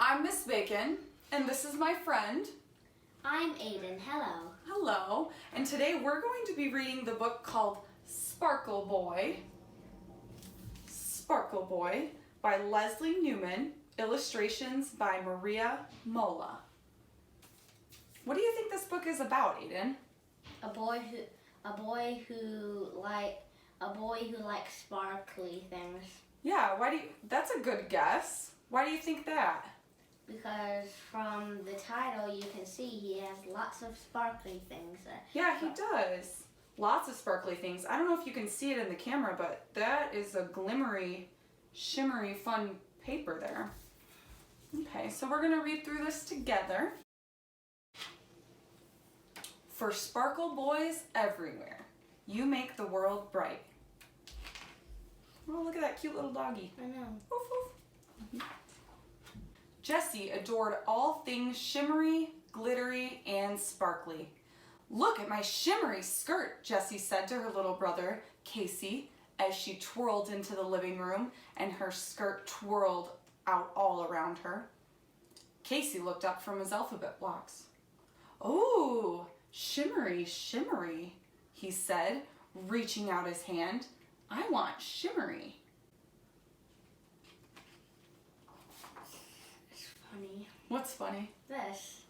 I'm Miss Bacon, and this is my friend. I'm Aiden. Hello. Hello. And today we're going to be reading the book called Sparkle Boy. Sparkle Boy by Leslie Newman, illustrations by Maria Mola. What do you think this book is about, Aiden? A boy who likes sparkly things. Yeah, that's a good guess. Why do you think that? Because from the title you can see he has lots of sparkly things. Yeah, he does. Lots of sparkly things. I don't know if you can see it in the camera, but that is a glimmery, shimmery, fun paper there. Okay, so we're going to read through this together. For sparkle boys everywhere, you make the world bright. Oh, look at that cute little doggy. I know. Woof, woof. Jessie adored all things shimmery, glittery, and sparkly. Look at my shimmery skirt, Jessie said to her little brother, Casey, as she twirled into the living room and her skirt twirled out all around her. Casey looked up from his alphabet blocks. "Oh, shimmery, shimmery," he said, reaching out his hand. "I want shimmery." It's funny. What's funny?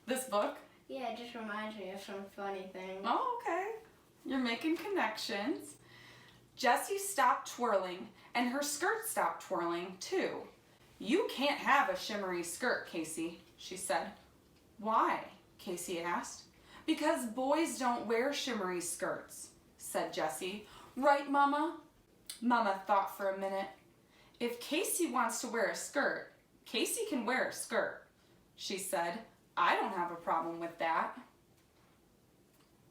This book? Yeah, it just reminds me of some funny things. Oh, okay. You're making connections. Jessie stopped twirling, and her skirt stopped twirling, too. "You can't have a shimmery skirt, Casey," she said. "Why?" Casey asked. "Because boys don't wear shimmery skirts," said Jessie. "Right, Mama?" Mama thought for a minute. "If Casey wants to wear a skirt, Casey can wear a skirt," she said. "I don't have a problem with that."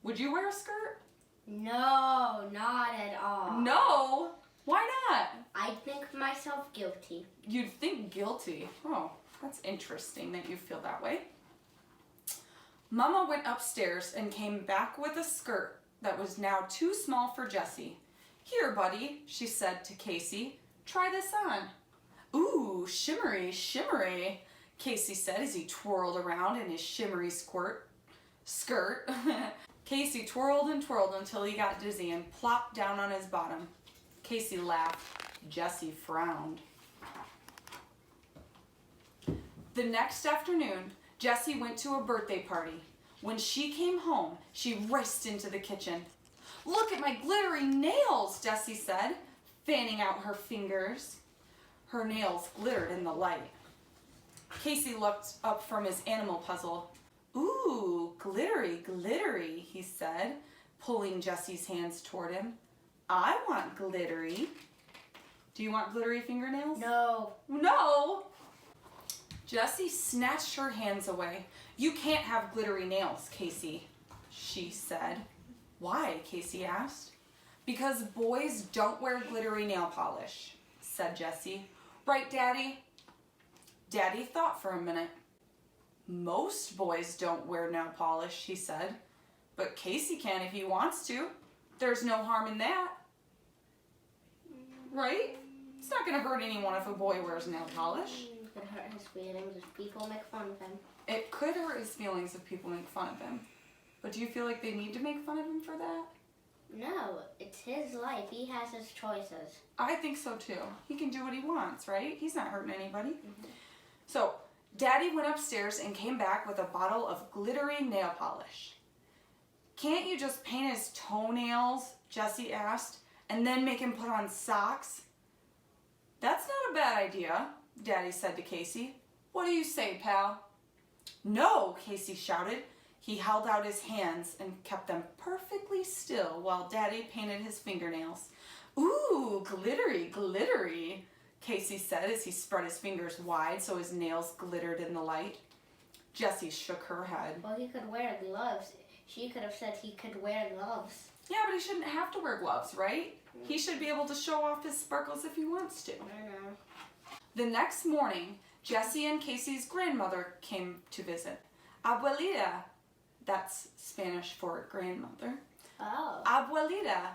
Would you wear a skirt? No, not at all. No? Why not? I think myself guilty. You'd think guilty. Oh, that's interesting that you feel that way. Mama went upstairs and came back with a skirt that was now too small for Jessie. "Here, buddy," she said to Casey. "Try this on." "Ooh, shimmery, shimmery," Casey said as he twirled around in his shimmery skirt. Casey twirled and twirled until he got dizzy and plopped down on his bottom. Casey laughed. Jessie frowned. The next afternoon, Jessie went to a birthday party. When she came home, she raced into the kitchen. "Look at my glittery nails," Jessie said, fanning out her fingers. Her nails glittered in the light. Casey looked up from his animal puzzle. "Ooh, glittery, glittery," he said, pulling Jessie's hands toward him. "I want glittery." Do you want glittery fingernails? No. No! Jessie snatched her hands away. "You can't have glittery nails, Casey," she said. "Why?" Casey asked. "Because boys don't wear glittery nail polish," said Jessie. "Right, Daddy?" Daddy thought for a minute. "Most boys don't wear nail polish," he said. "But Casey can if he wants to. There's no harm in that. Right? It's not going to hurt anyone if a boy wears nail polish." It could hurt his feelings if people make fun of him. It could hurt his feelings if people make fun of him. But do you feel like they need to make fun of him for that? No, it's his life. He has his choices. I think so too. He can do what he wants, right? He's not hurting anybody. So, Daddy went upstairs and came back with a bottle of glittery nail polish. "Can't you just paint his toenails?" Jessie asked, "and then make him put on socks?" "That's not a bad idea," Daddy said to Casey. "What do you say, pal?" "No," Casey shouted. He held out his hands and kept them perfectly still while Daddy painted his fingernails. "Ooh, glittery, glittery," Casey said as he spread his fingers wide so his nails glittered in the light. Jessie shook her head. Well, he could wear gloves. She could have said he could wear gloves. Yeah, but he shouldn't have to wear gloves, right? He should be able to show off his sparkles if he wants to. I know. The next morning, Jessie and Casey's grandmother came to visit. "Abuelita," that's Spanish for grandmother. Oh. "Abuelita,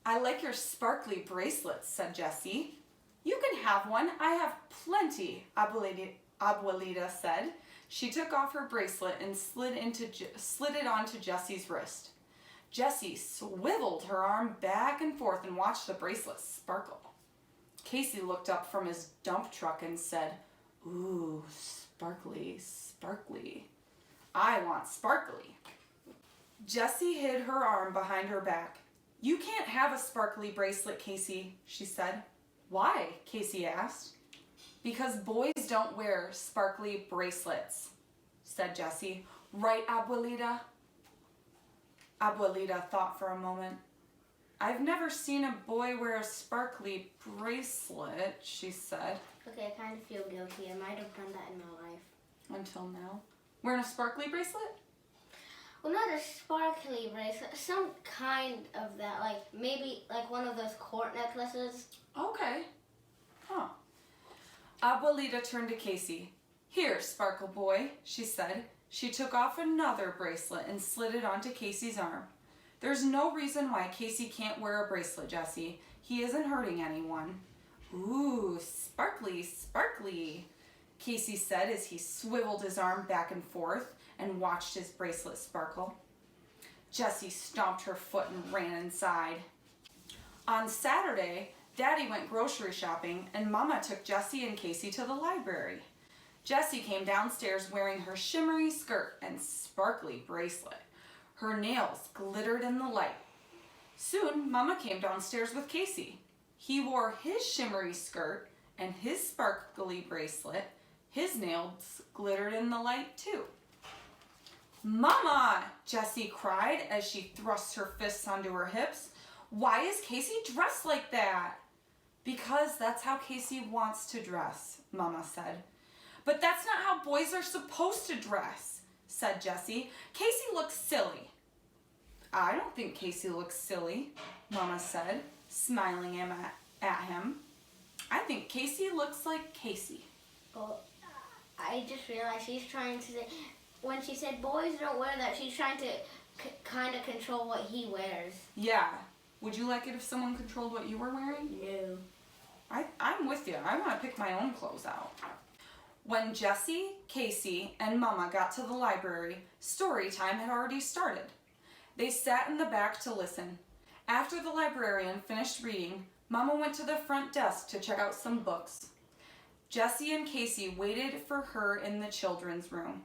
I like your sparkly bracelets," said Jessie. "You can have one. I have plenty," Abuelita said. She took off her bracelet and slid it onto Jessie's wrist. Jessie swiveled her arm back and forth and watched the bracelet sparkle. Casey looked up from his dump truck and said, "Ooh, sparkly, sparkly. I want sparkly." Jessie hid her arm behind her back. "You can't have a sparkly bracelet, Casey," she said. "Why?" Casey asked. "Because boys don't wear sparkly bracelets," said Jessie. "Right, Abuelita?" Abuelita thought for a moment. "I've never seen a boy wear a sparkly bracelet," she said. Okay, I kind of feel guilty. I might have done that in my life. Until now. Wearing a sparkly bracelet? Well, not a sparkly bracelet. Some kind of that. Like, maybe like one of those court necklaces. Okay. Huh. Abuelita turned to Casey. "Here, Sparkle Boy," she said. She took off another bracelet and slid it onto Casey's arm. "There's no reason why Casey can't wear a bracelet, Jessie. He isn't hurting anyone." "Ooh, sparkly, sparkly," Casey said as he swiveled his arm back and forth and watched his bracelet sparkle. Jessie stomped her foot and ran inside. On Saturday, Daddy went grocery shopping and Mama took Jessie and Casey to the library. Jessie came downstairs wearing her shimmery skirt and sparkly bracelet. Her nails glittered in the light. Soon, Mama came downstairs with Casey. He wore his shimmery skirt and his sparkly bracelet. His nails glittered in the light too. "Mama!" Jessie cried as she thrust her fists onto her hips. "Why is Casey dressed like that?" "Because that's how Casey wants to dress," Mama said. "But that's not how boys are supposed to dress," said Jessie. "Casey looks silly." "I don't think Casey looks silly," Mama said, smiling at him. "I think Casey looks like Casey." Well, I just realized she's trying to say, when she said boys don't wear that, she's trying to kind of control what he wears. Yeah. Would you like it if someone controlled what you were wearing? No. I'm with you. I want to pick my own clothes out. When Jessie, Casey, and Mama got to the library, story time had already started. They sat in the back to listen. After the librarian finished reading, Mama went to the front desk to check out some books. Jessie and Casey waited for her in the children's room.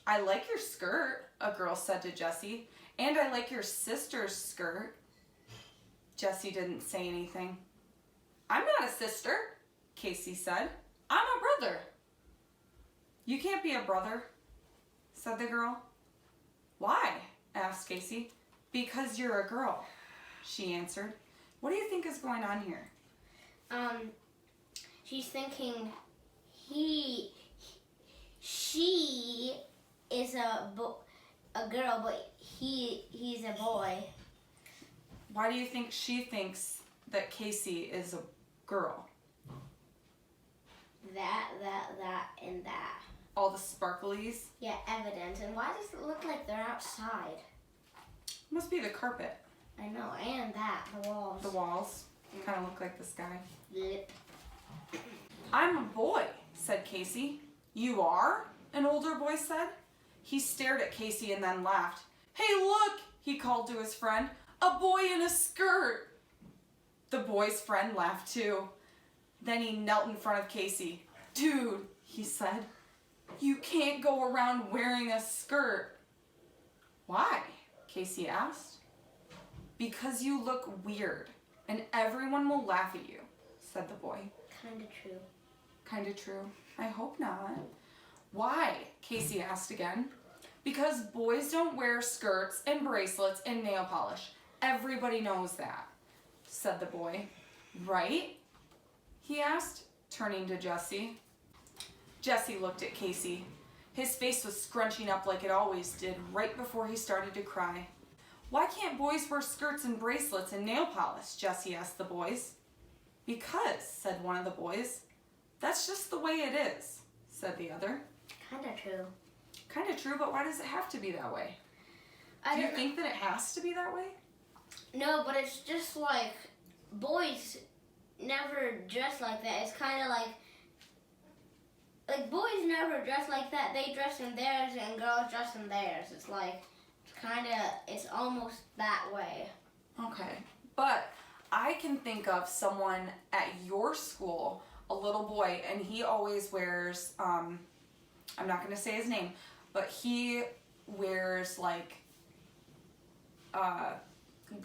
"I like your skirt," a girl said to Jessie, "and I like your sister's skirt." Jessie didn't say anything. "I'm not a sister," Casey said. "I'm a brother." "You can't be a brother," said the girl. "Why?" asked Casey. "Because you're a girl," she answered. "What do you think is going on here?" She's thinking she is a girl, but he's a boy. Why do you think she thinks that Casey is a girl? That, and that. All the sparklies? Yeah, evidence. And why does it look like they're outside? Must be the carpet. I know, and that, the walls. The walls kind of look like the sky. Yep. "I'm a boy," said Casey. "You are?" an older boy said. He stared at Casey and then laughed. "Hey, look," he called to his friend. "A boy in a skirt." The boy's friend laughed too. Then he knelt in front of Casey. "Dude," he said, "you can't go around wearing a skirt." "Why?" Casey asked. "Because you look weird, and everyone will laugh at you," said the boy. Kinda true. Kinda true. I hope not. "Why?" Casey asked again. "Because boys don't wear skirts and bracelets and nail polish. Everybody knows that," said the boy. "Right?" he asked, turning to Jessie. Jessie looked at Casey. His face was scrunching up like it always did right before he started to cry. "Why can't boys wear skirts and bracelets and nail polish?" Jessie asked the boys. "Because," said one of the boys. "That's just the way it is," said the other. Kinda true. Kinda true, but why does it have to be that way? I Do you don't think that it has to be that way? No, but it's just like boys never dress like that. It's kind of like boys never dress like that. They dress in theirs and girls dress in theirs. It's like it's almost that way. Okay. But I can think of someone at your school, a little boy, and he always wears, I'm not going to say his name, but he wears like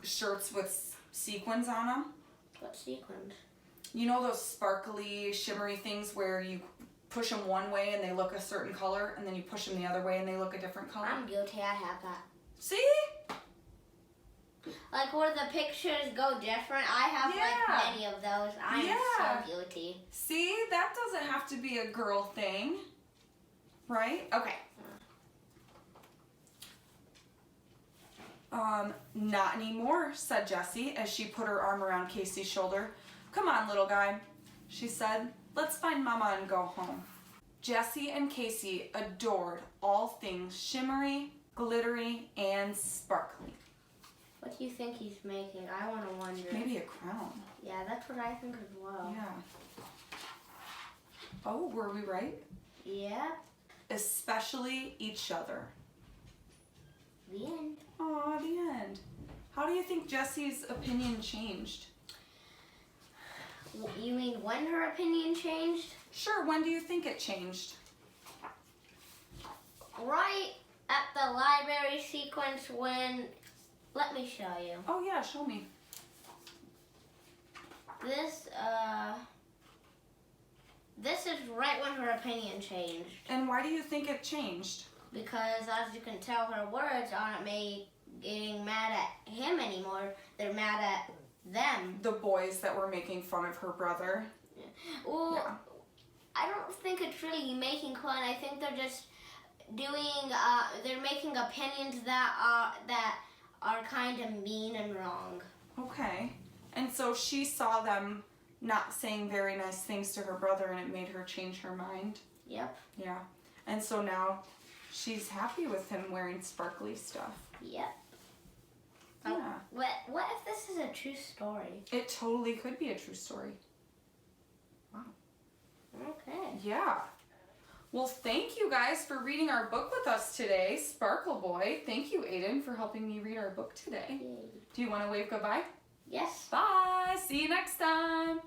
shirts with sequins on them. What sequins? You know those sparkly, shimmery things where you push them one way and they look a certain color, and then you push them the other way and they look a different color? I'm guilty. I have that. See? Like where the pictures go different. I have like many of those. I'm so guilty. See? That doesn't have to be a girl thing. Right? Okay. Not anymore, said Jessie as she put her arm around Casey's shoulder. Come on, little guy, she said. Let's find Mama and go home. Jessie and Casey adored all things shimmery, glittery, and sparkly. What do you think he's making? I want to wonder. Maybe a crown. Yeah, that's what I think as well. Yeah. Oh, were we right? Yeah. Especially each other. The end. Aw, the end. How do you think Jessie's opinion changed? You mean when her opinion changed? Sure, when do you think it changed? Right at the library sequence when... Let me show you. Oh yeah, show me. This is right when her opinion changed. And why do you think it changed? Because as you can tell, her words aren't getting mad at him anymore. They're mad at them. The boys that were making fun of her brother. Well, Yeah. I don't think it's really making fun. I think they're just doing, they're making opinions that are kind of mean and wrong. Okay. And so she saw them not saying very nice things to her brother, and it made her change her mind. Yep. Yeah. And so now she's happy with him wearing sparkly stuff. Yep. Yeah. What if this is a true story? It totally could be a true story. Okay. Yeah. Well, thank you guys for reading our book with us today, Sparkle Boy. Thank you, Aiden, for helping me read our book today. Yay. Do you want to wave goodbye? Yes. Bye. See you next time.